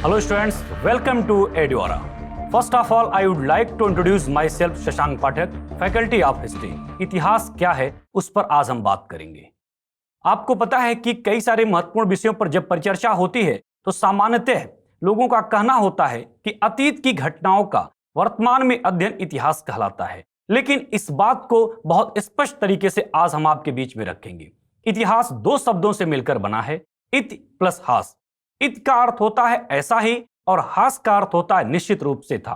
Hello students, welcome to Eduara. First of all, I would like to introduce myself Shashank Pathak, faculty of history. इतिहास क्या है उस पर आज हम बात करेंगे। आपको पता है कि कई सारे महत्वपूर्ण विषयों पर जब परिचर्चा होती है तो सामान्यतः लोगों का कहना होता है कि अतीत की घटनाओं का वर्तमान में अध्ययन इतिहास कहलाता है। लेकिन इस बात को बहुत स्पष्ट तरीके से आज हम आपके बीच में रखेंगे। इतिहास दो शब्दों से मिलकर बना है, इति प्लस हास। इत का अर्थ होता है ऐसा ही और हास का अर्थ होता है निश्चित रूप से था।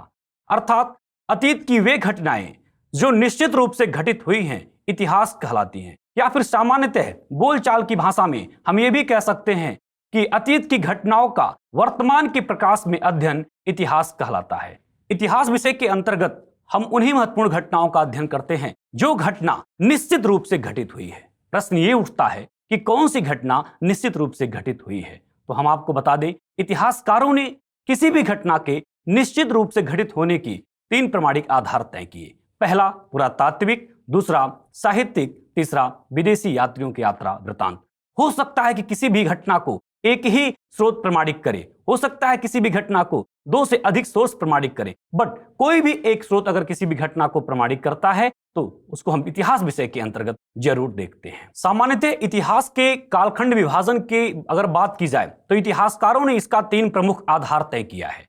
अर्थात अतीत की वे घटनाएं जो निश्चित रूप से घटित हुई हैं इतिहास कहलाती हैं, या फिर सामान्यतः बोलचाल की भाषा में हम ये भी कह सकते हैं कि अतीत की घटनाओं का वर्तमान के प्रकाश में अध्ययन इतिहास कहलाता है। इतिहास विषय के अंतर्गत हम उन्हीं महत्वपूर्ण घटनाओं का अध्ययन करते हैं जो घटना निश्चित रूप से घटित हुई है। प्रश्न ये उठता है कि कौन सी घटना निश्चित रूप से घटित हुई है। तो हम आपको बता दें, इतिहासकारों ने किसी भी घटना के निश्चित रूप से घटित होने की तीन प्रमाणिक आधार तय किए। पहला पुरातात्विक, दूसरा साहित्यिक, तीसरा विदेशी यात्रियों की यात्रा वृतांत। हो सकता है कि किसी भी घटना को एक ही स्रोत प्रमाणिक करे, हो सकता है किसी भी घटना को दो से अधिक सोर्स प्रमाणिक करे, बट कोई भी एक स्रोत अगर किसी भी घटना को प्रमाणिक करता है तो उसको हम इतिहास विषय के अंतर्गत जरूर देखते हैं। सामान्यतः इतिहास के कालखंड विभाजन की अगर बात की जाए तो इतिहासकारों ने इसका तीन प्रमुख आधार तय किया है।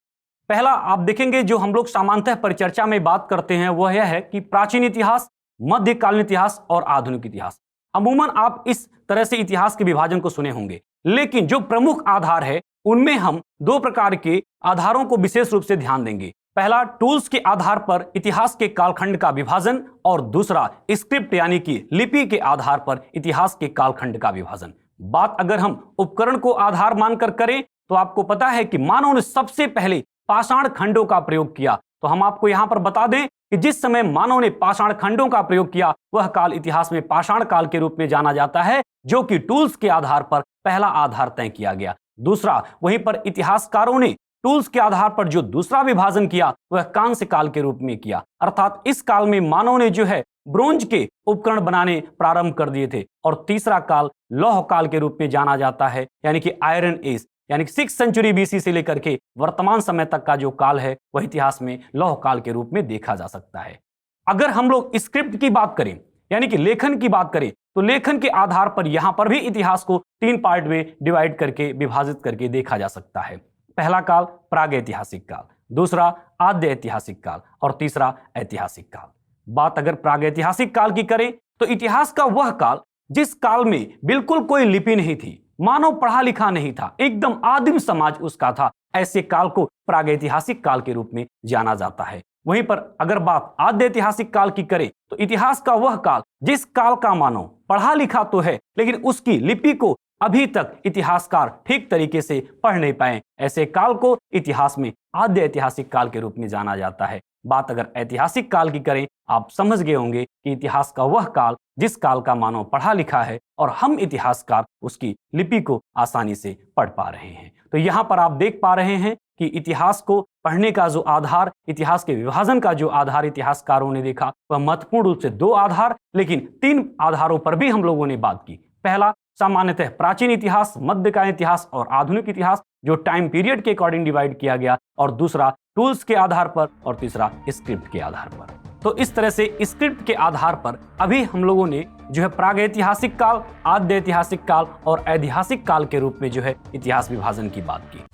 पहला आप देखेंगे, जो हम लोग सामान्यतः परिचर्चा में बात करते हैं वह यह है कि प्राचीन इतिहास, मध्यकालीन इतिहास और आधुनिक इतिहास। अमूमन आप इस तरह से इतिहास के विभाजन को सुने होंगे, लेकिन जो प्रमुख आधार है उनमें हम दो प्रकार के आधारों को विशेष रूप से ध्यान देंगे। पहला टूल्स के आधार पर इतिहास के कालखंड का विभाजन और दूसरा स्क्रिप्ट यानी कि लिपि के आधार पर इतिहास के कालखंड का विभाजन। बात अगर हम उपकरण को आधार मानकर करें तो आपको पता है कि मानव ने सबसे पहले पाषाण खंडों का प्रयोग किया। तो हम आपको यहां पर बता दें कि जिस समय मानव ने पाषाण खंडों का प्रयोग किया वह काल इतिहास में पाषाण काल के रूप में जाना जाता है, जो कि टूल्स के आधार पर पहला आधार तय किया गया। दूसरा, वहीं पर इतिहासकारों ने टूल्स के आधार पर जो दूसरा विभाजन किया वह कांस्य काल के रूप में किया। अर्थात इस काल में मानव ने जो है ब्रोंज के उपकरण बनाने प्रारंभ कर दिए थे। और तीसरा काल लौह काल के रूप में जाना जाता है, यानी कि आयरन एज, यानी कि 6th सेंचुरी बीसी से लेकर के वर्तमान समय तक का जो काल है वह इतिहास में लौह काल के रूप में देखा जा सकता है। अगर हम लोग स्क्रिप्ट की बात करें यानी कि लेखन की बात करें तो लेखन के आधार पर यहां पर भी इतिहास को तीन पार्ट में डिवाइड करके विभाजित करके देखा जा सकता है। पहला काल प्रागैतिहासिक काल, दूसरा आद्य ऐतिहासिक काल और तीसरा ऐतिहासिक काल। बात अगर प्रागैतिहासिक काल की करें तो इतिहास का वह काल जिस काल में बिल्कुल कोई लिपि नहीं थी, मानव पढ़ा लिखा नहीं था, एकदम आदिम समाज उसका था, ऐसे काल को प्रागैतिहासिक काल के रूप में जाना जाता है। वहीं पर अगर बात आद्य ऐतिहासिक काल की करें तो इतिहास का वह काल जिस काल का मानव पढ़ा लिखा तो है लेकिन उसकी लिपि को अभी तक इतिहासकार ठीक तरीके से पढ़ नहीं पाए, ऐसे काल को इतिहास में आद्य ऐतिहासिक काल के रूप में जाना जाता है। बात अगर ऐतिहासिक काल की करें, आप समझ गए होंगे कि इतिहास का वह काल जिस काल का मानव पढ़ा लिखा है और हम इतिहासकार उसकी लिपि को आसानी से पढ़ पा रहे हैं। तो यहाँ पर आप देख पा रहे हैं कि इतिहास को पढ़ने का जो आधार, इतिहास के विभाजन का जो आधार इतिहासकारों ने देखा वह महत्वपूर्ण रूप से दो आधार, लेकिन तीन आधारों पर भी हम लोगों ने बात की। पहला सामान्यतः प्राचीन इतिहास, मध्यकालीन इतिहास और आधुनिक इतिहास जो टाइम पीरियड के अकॉर्डिंग डिवाइड किया गया, और दूसरा टूल्स के आधार पर और तीसरा स्क्रिप्ट के आधार पर। तो इस तरह से स्क्रिप्ट के आधार पर अभी हम लोगों ने जो है प्रागैतिहासिक काल, आद्य ऐतिहासिक काल और ऐतिहासिक काल के रूप में जो है इतिहास विभाजन की बात की।